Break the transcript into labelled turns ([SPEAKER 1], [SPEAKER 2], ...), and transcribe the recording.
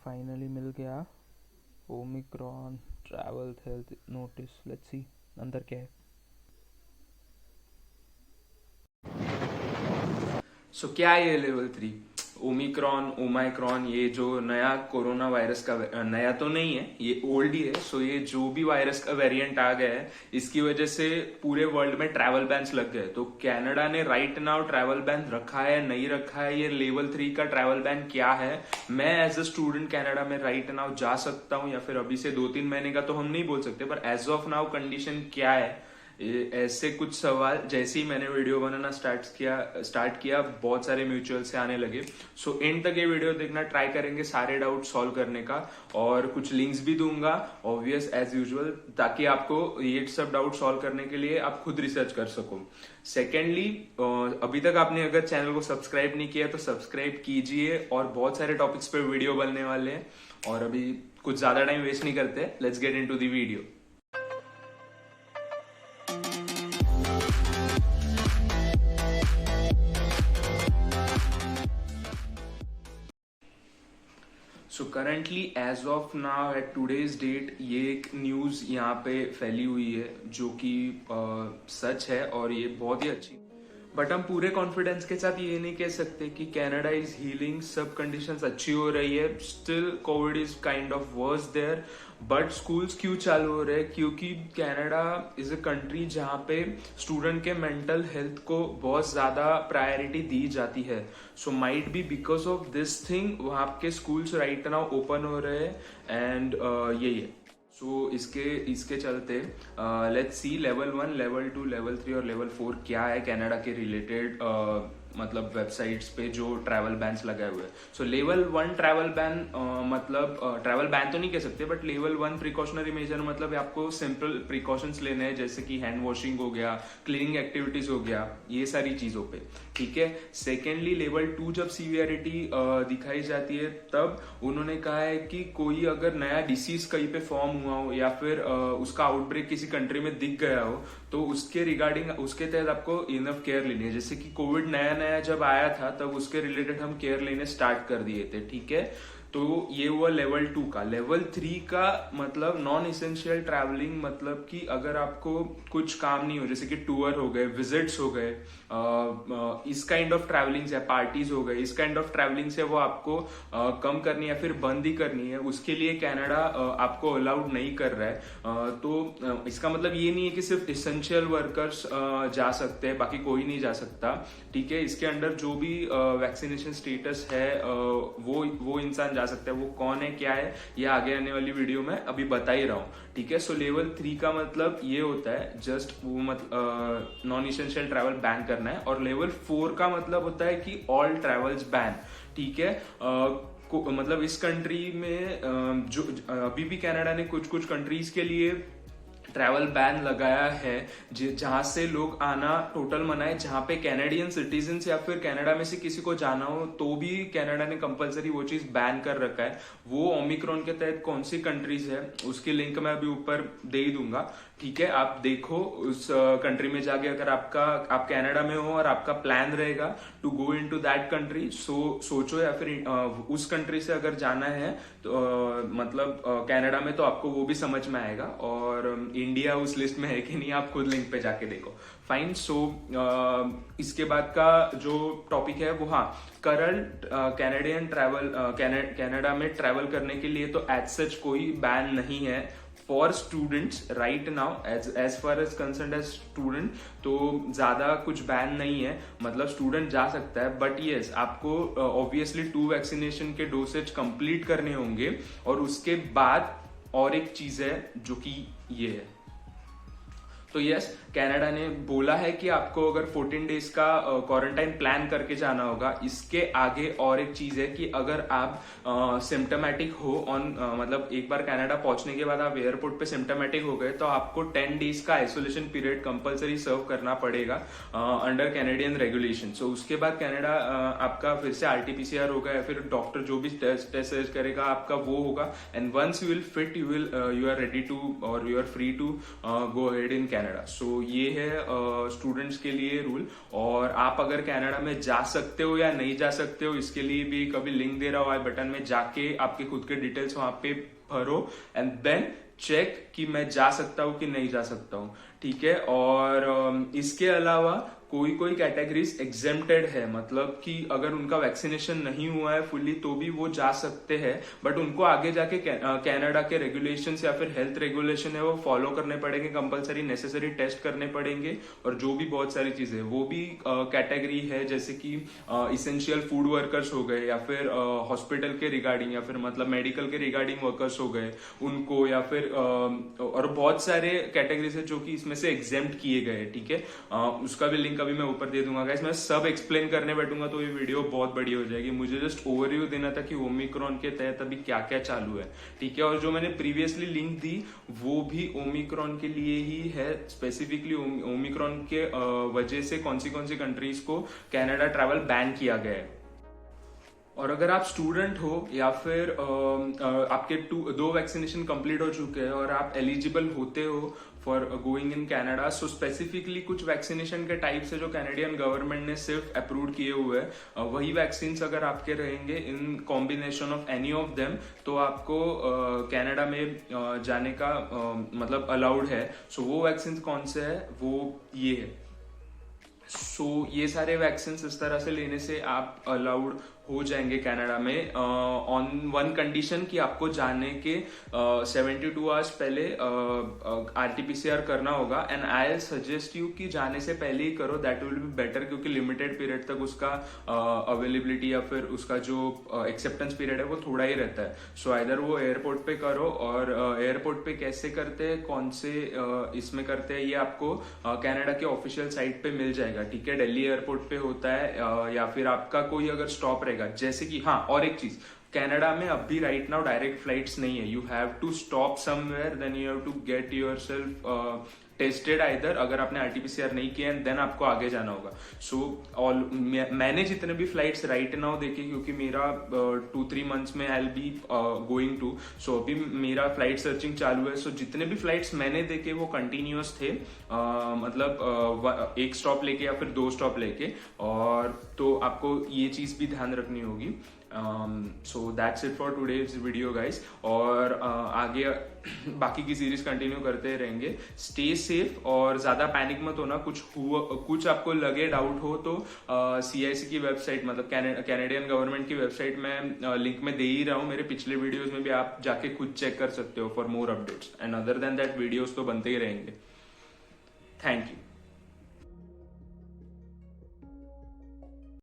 [SPEAKER 1] Finally मिल गया Omicron travel health notice. Let's see अंदर क्या है।
[SPEAKER 2] क्या है ये लेवल 3 ओमिक्रॉन ओमाइक्रॉन, ये जो नया कोरोना वायरस का नया तो नहीं है, ये ओल्ड ही है। ये जो भी वायरस का वेरिएंट आ गया है, इसकी वजह से पूरे वर्ल्ड में ट्रैवल बैन्स लग गए। तो कनाडा ने राइट नाउ ट्रैवल बैन रखा है नहीं रखा है, ये लेवल 3 का ट्रैवल बैन क्या है, मैं एज अ स्टूडेंट कनाडा में राइट नाउ जा सकता हूं या फिर अभी से 2-3 महीने का तो हम नहीं बोल सकते, पर एज ऑफ नाउ कंडीशन क्या है, ऐसे कुछ सवाल जैसे ही मैंने वीडियो बनाना स्टार्ट किया बहुत सारे म्यूचुअल से आने लगे। एंड तक ये वीडियो देखना, ट्राई करेंगे सारे डाउट सॉल्व करने का, और कुछ लिंक्स भी दूंगा ऑब्वियस एज यूजुअल, ताकि आपको ये सब डाउट सॉल्व करने के लिए आप खुद रिसर्च कर सको। सेकेंडली, अभी तक आपने अगर चैनल को सब्सक्राइब नहीं किया तो सब्सक्राइब कीजिए, और बहुत सारे टॉपिक्स पे वीडियो बनने वाले हैं। और अभी कुछ ज्यादा टाइम वेस्ट नहीं करते, let's get into the video. Currently as of now at today's date ये एक न्यूज यहाँ पे फैली हुई है जो कि सच है और ये बहुत ही अच्छी, बट हम पूरे कॉन्फिडेंस के साथ ये नहीं कह सकते कि कनाडा इज हीलिंग, सब कंडीशंस अच्छी हो रही है। Still Covid is kind of worse there, but schools क्यों चालू हो रहे हैं? क्योंकि कनाडा इज अ कंट्री जहाँ पे स्टूडेंट के मेंटल हेल्थ को बहुत ज्यादा प्रायोरिटी दी जाती है। So might be because of this thing वहाँ के स्कूल्स राइट नाउ ओपन हो रहे हैं, एंड यही है। इसके चलते let's see level 1, level 2, level 3 और लेवल 4 क्या है कनाडा के रिलेटेड, मतलब वेबसाइट्स पे जो ट्रैवल बैन्स लगाए हुए हैं। लेवल 1 ट्रैवल बैन, मतलब ट्रैवल बैन तो नहीं कह सकते, बट लेवल 1 प्रिकॉशनरी मेजर मतलब आपको सिंपल प्रिकॉशंस लेने हैं, जैसे कि हैंड वॉशिंग हो गया, क्लीनिंग एक्टिविटीज हो गया, ये सारी चीजों पे, ठीक है। सेकेंडली, लेवल 2 जब सीवियरिटी दिखाई जाती है तब उन्होंने कहा है कि कोई अगर नया डिसीज कहीं पे फॉर्म हुआ हो या फिर उसका आउटब्रेक किसी कंट्री में दिख गया हो, तो उसके रिगार्डिंग उसके तहत आपको इनफ केयर लेनी है। जैसे कि कोविड नया नया जब आया था तब उसके रिलेटेड हम केयर लेने स्टार्ट कर दिए थे, ठीक है। तो ये हुआ लेवल 2 का। लेवल 3 का मतलब नॉन इसेंशियल ट्रैवलिंग, मतलब कि अगर आपको कुछ काम नहीं हो, जैसे कि टूर हो गए, विजिट्स हो गए, इस काइंड ऑफ ट्रैवलिंग है, पार्टीज हो गए, इस काइंड ऑफ ट्रैवलिंग है, वो आपको कम करनी है या फिर बंद ही करनी है। उसके लिए कनाडा आपको अलाउड नहीं कर रहा है। तो इसका मतलब ये नहीं है कि सिर्फ इसेंशियल वर्कर्स जा सकते हैं, बाकी कोई नहीं जा सकता, ठीक है। इसके अंडर जो भी वैक्सीनेशन स्टेटस है वो इंसान जा सकता है। वो कौन है क्या है ये आगे आने वाली वीडियो में अभी बता ही रहा हूँ, ठीक है। लेवल 3 का मतलब ये होता है जस्ट वो नॉन इसेंशियल ट्रैवल बैन करना है, और लेवल 4 का मतलब होता है कि ऑल ट्रैवल्स बैन, ठीक है। मतलब इस कंट्री में जो अभी भी कनाडा ने कुछ कुछ कंट्रीज के लिए ट्रैवल बैन लगाया है, जहां से लोग आना टोटल मना है। जहां पे कैनेडियन सिटीजन या फिर कनाडा में से किसी को जाना हो तो भी कनाडा ने कंपलसरी वो चीज बैन कर रखा है। वो ओमिक्रॉन के तहत कौन सी कंट्रीज है उसकी लिंक मैं अभी ऊपर दे ही दूंगा, ठीक है। आप देखो उस कंट्री में जाके, अगर आप कनाडा में हो और आपका प्लान रहेगा to go into that country, सोचो, या फिर उस कंट्री से अगर जाना है तो मतलब कनाडा में, तो आपको वो भी समझ में आएगा, और इंडिया उस लिस्ट में है कि नहीं आप खुद लिंक पे जाके देखो, फाइन। इसके बाद का जो टॉपिक है वो, हाँ, करंट कैनेडियन ट्रैवल, कनाडा में ट्रैवल करने के लिए तो एज सच कोई बैन नहीं है for students right now, as far as concern as student, तो ज्यादा कुछ बैन नहीं है, मतलब स्टूडेंट जा सकता है। बट यस, आपको ऑब्वियसली 2 वैक्सीनेशन के डोसेज कंप्लीट करने होंगे, और उसके बाद और एक चीज है जो कि ये है। तो यस, कनाडा ने बोला है कि आपको अगर 14 डेज का क्वारंटाइन प्लान करके जाना होगा। इसके आगे और एक चीज है कि अगर आप सिम्टोमेटिक हो मतलब एक बार कनाडा पहुंचने के बाद आप एयरपोर्ट पे सिम्टोमेटिक हो गए, तो आपको 10 डेज का आइसोलेशन पीरियड कंपलसरी सर्व करना पड़ेगा अंडर कैनेडियन रेगुलेशन। उसके बाद कनाडा आपका फिर से RT-PCR होगा, या फिर डॉक्टर जो भी टेस्ट करेगा आपका वो होगा, and once you will fit, you are ready to और you are free to go ahead in Canada. So ये है स्टूडेंट्स के लिए रूल। और आप अगर कनाडा में जा सकते हो या नहीं जा सकते हो, इसके लिए भी कभी लिंक दे रहा हूँ आई बटन में, जाके आपके खुद के डिटेल्स वहां पे भरो एंड देन चेक कि मैं जा सकता हूँ कि नहीं जा सकता हूँ, ठीक है। और इसके अलावा कोई कोई कैटेगरीज एग्जेम्प्टेड है, मतलब कि अगर उनका वैक्सीनेशन नहीं हुआ है फुल्ली तो भी वो जा सकते हैं, बट उनको आगे जाके कनाडा के रेगुलेशंस या फिर हेल्थ रेगुलेशन है वो फॉलो करने पड़ेंगे, कंपलसरी नेसेसरी टेस्ट करने पड़ेंगे और जो भी बहुत सारी चीजें, वो भी कैटेगरी है, जैसे कि इसेंशियल फूड वर्कर्स हो गए या फिर हॉस्पिटल के रिगार्डिंग या फिर मतलब मेडिकल के रिगार्डिंग वर्कर्स हो गए उनको, या फिर और बहुत सारे कैटेगरीज है जो कि इसमें से एग्जेम्प्ट किए गए, ठीक है। उसका भी लिंक अभी मैं ऊपर दे दूंगा गाइस। मैं सब एक्सप्लेन करने बैठूंगा तो ये वीडियो बहुत बड़ी हो जाएगी, मुझे जस्ट ओवरव्यू देना था कि ओमिक्रॉन के तहत अभी क्या क्या चालू है, ठीक है। और जो मैंने प्रीवियसली लिंक दी वो भी ओमिक्रॉन के लिए ही है, स्पेसिफिकली ओमिक्रॉन के वजह से कौन सी कंट्रीज को कनाडा ट्रैवल बैन किया गया है। और अगर आप स्टूडेंट हो या फिर आपके 2 वैक्सीनेशन कंप्लीट हो चुके हैं और आप एलिजिबल होते हो for going in Canada, so specifically कुछ वैक्सीनेशन के टाइप्स है जो कैनेडियन गवर्नमेंट ने सिर्फ अप्रूव किए हुए हैं, वही वैक्सीन अगर आपके रहेंगे in combination of any of them तो आपको कनाडा में जाने का मतलब अलाउड है। सो वो वैक्सीन कौन से है, वो ये है। सो ये सारे वैक्सीन इस तरह से लेने से आप अलाउड हो जाएंगे कनाडा में ऑन वन कंडीशन कि आपको जाने के 72 आवर्स पहले RT-PCR करना होगा। एंड आई सजेस्ट यू कि जाने से पहले ही करो, दैट विल बी बेटर, क्योंकि लिमिटेड पीरियड तक उसका अवेलेबिलिटी या फिर उसका जो एक्सेप्टेंस पीरियड है वो थोड़ा ही रहता है। सो आइदर वो एयरपोर्ट पे करो, और एयरपोर्ट पे कैसे करते हैं, कौन से इसमें करते हैं, ये आपको कनाडा के ऑफिशियल साइट पे मिल जाएगा, ठीक है। दिल्ली एयरपोर्ट पे होता है या फिर आपका कोई अगर स्टॉप रहेगा, जैसे कि हाँ और एक चीज, कनाडा में अभी राइट नाउ डायरेक्ट फ्लाइट्स नहीं है, you have to stop somewhere, then you have to get yourself tested either, अगर आपने RT-PCR नहीं किया देन आपको आगे जाना होगा। सो ऑल मैंने जितने भी फ्लाइट्स राइट नाउ देखे, क्योंकि मेरा 2-3 मंथ्स में I will be going to, so अभी मेरा फ्लाइट सर्चिंग चालू है। सो जितने भी फ्लाइट्स मैंने देखे वो कंटिन्यूअस थे, मतलब एक स्टॉप लेके या फिर 2 स्टॉप लेके, और तो आपको ये चीज भी ध्यान रखनी होगी। So that's it for today's video guys, और आगे बाकी की सीरीज कंटिन्यू करते रहेंगे। स्टे सेफ और ज्यादा पैनिक मत होना, कुछ आपको लगे डाउट हो तो CIC की वेबसाइट, मतलब कैनेडियन गवर्नमेंट की वेबसाइट में लिंक में दे ही रहा हूँ, मेरे पिछले वीडियोस में भी आप जाके खुद चेक कर सकते हो for more updates. And other than that videos तो बनते ही रहेंगे। Thank you.